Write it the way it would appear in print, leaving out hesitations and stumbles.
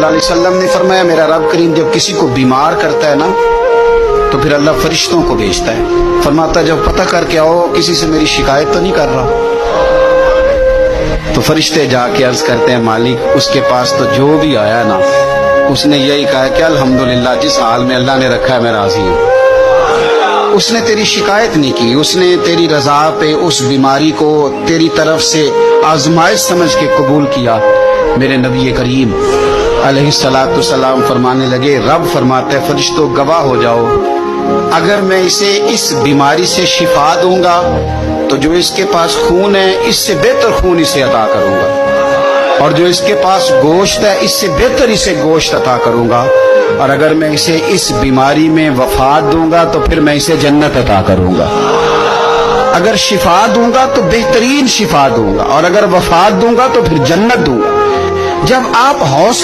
सल्लल्लाहु अलैहि वसल्लम ने फरमाया, मेरा रब करीम जब किसी को बीमार करता है ना तो फिर अल्लाह फरिश्तों को भेजता है। फरमाता जब पता करके आओ किसी से मेरी शिकायत तो नहीं कर रहा। तो फरिश्ते जाके अर्ज करते हैं, मालिक उसके पास तो जो भी आया ना उसने यही कहा कि अल्हम्दुलिल्लाह, जिस हाल में अल्लाह ने रखा है मैं राजी हूँ। उसने तेरी शिकायत नहीं की, उसने तेरी रजा पे उस बीमारी को तेरी तरफ से आजमाइश समझ के कबूल किया। मेरे नबी करीम अलैहिस्सलातु सलाम फरमाने लगे, रब फरमाते हैं फरिश्तों गवाह हो जाओ, अगर मैं इसे इस बीमारी से शिफा दूंगा तो जो इसके पास खून है इससे बेहतर खून इसे अता करूंगा, और जो इसके पास गोश्त है इससे बेहतर इसे गोश्त अता करूंगा, और अगर मैं इसे इस बीमारी में वफात दूंगा तो फिर मैं इसे जन्नत अता करूंगा। अगर शिफा दूंगा तो बेहतरीन शिफा दूंगा, और अगर वफात दूंगा तो फिर जन्नत दूंगा। जब आप हौसला